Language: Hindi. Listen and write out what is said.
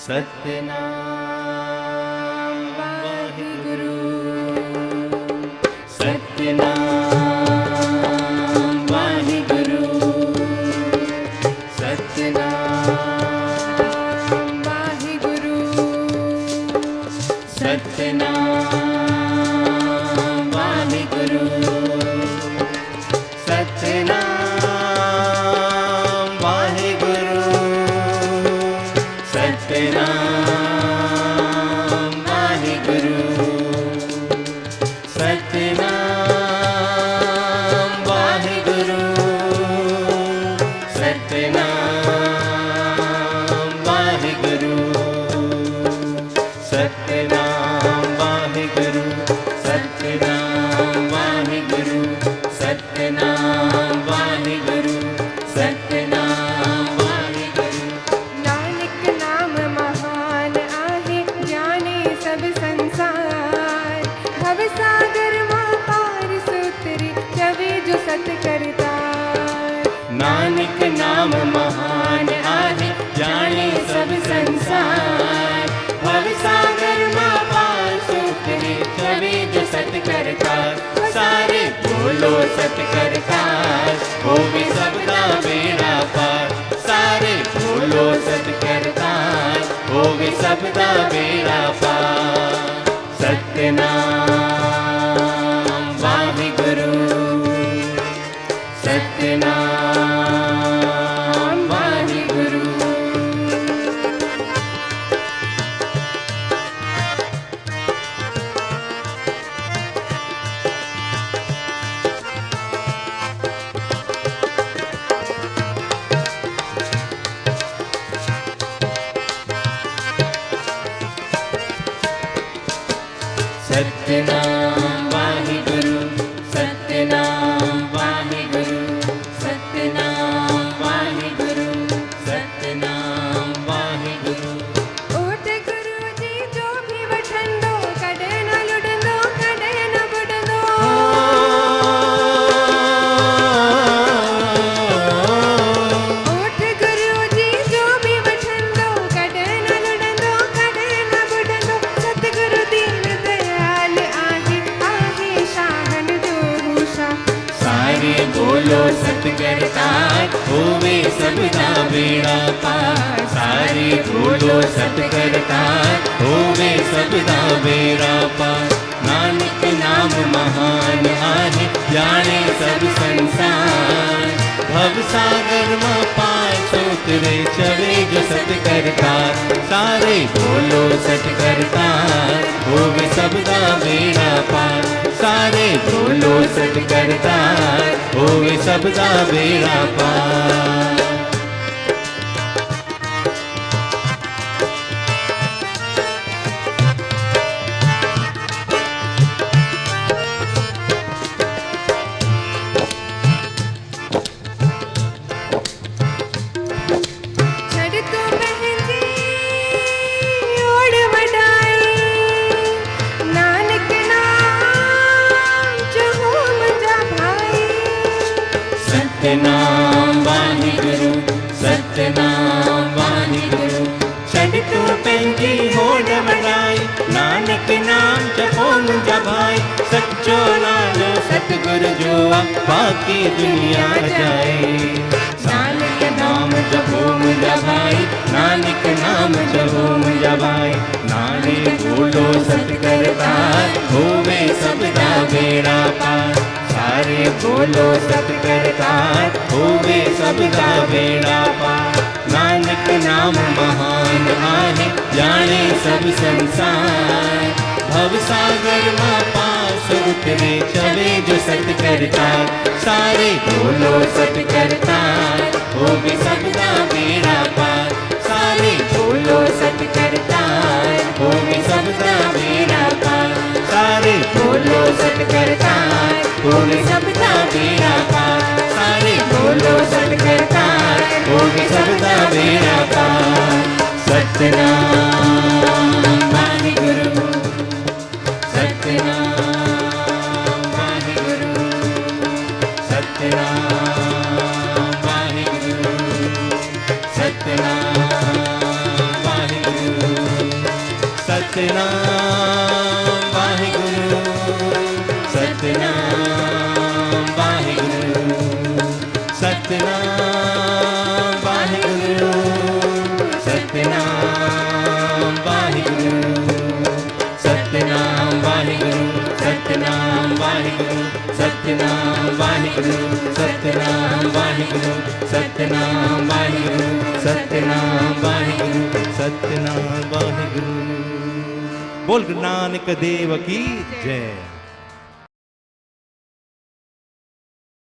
सतनाम वाहिगुरु। सतनाम वाहिगुरु। सतनाम वाहिगुरु। सतनाम वाहिगुरु। सतनाम वाहिगुरु। सतनाम वाहिगुरु। सतनाम वाहिगुरु। सतनाम वाहिगुरु। सतनाम वाहिगुरु। सतनाम वाहिगुरु। सतनाम वाहिगुरु। सतनाम वाहिगुरु। नानक नाम महान आहे, जाने सब संसार। भवसागर मां पार सुतरी, चवे जो सत करतार। नानक नाम महान आहे, जाने सब संसार। भवसागर मां पार सुतरी, चवे जो सत करतार। सारे बोलो सत करतार, होवे सबका बेड़ा पार। सारे बोलो सत करतार, होवे सबका बेड़ा पार। सतनाम वाहिगुरु। सतनाम वाहिगुरु। सतनाम वाहिगुरु। सतनाम वाहिगुरु। सतनाम वाहिगुरु। सतनाम वाहिगुरु। ओट गुरु जी जो भी वठंदो, कॾहिं न लुटंदो, कॾहिं न बुडंदो। ओट गुरु जी जो भी वठंदो, कॾहिं न लुटंदो, कॾहिं न बुडंदो। सतगुरु दीन दयाल आहे, आहे शाहन जो भूषा। सारे बोलो सत करतार, होवे सबका बेड़ा पार। सारे बोलो सत करतार, होवे सबका बेड़ा पार। नानक नाम महान आहे, जाने सब संसार। भवसागर मां पार उतरे, चवे जो सत करतार। सारे बोलो सत करतार, होवे सबका बेड़ा पार। सारे बोलो सत करतार, होवे सबका बेड़ा पार। छड़ तो महंगी ओड़ वडाई, नानक नाम जहो मुझा भाई। सतनाम वाहिगुरु। सतनाम वाहिगुरु। छड़ तू पंहिंजी होड़ वॾाई, नानक नाम जपो मुंहिंजा भाई। सच्चो नालो सतगुरु जो आ, बाक़ी दुनिया जाए। नानक नाम जपो मुंहिंजा भाई। नानक नाम जपो मुंहिंजा भाई। नाने बोलो सत करतार, होवे सबका बेड़ा पार। सारे बोलो सत करतार, होवे सबका बेड़ा पार। नानक नाम महान आहे, जाने सब संसार। भवसागर मां पास उतरे, चवे जो सत करतार। सारे बोलो सत करतार, होवे सबका बेड़ा पार। सारे बोलो सत करतार, होवे सबका बेड़ा पार। सारे बोलो सत करतार, होवे सबका बेड़ा पार। सारे बोलो सत करतार, होवे सबका बेड़ा पार। सतनाम वाहिगुरु। सतनाम वाहिगुरु। सतनाम वाहिगुरु। सतनाम सतनाम वाहिगुरु सतनाम वाहिगुरु सतनाम वाहिगुरु सतनाम वाहिगुरु सतनाम वाहिगुरु सतनाम वाहिगुरु सतनाम वाहिगुरु सतनाम वाहिगुरु सतनाम वाहिगुरु सतनाम वाहिगुरु सतनाम वाहिगुरु। बोल गुरु नानक देव की जय।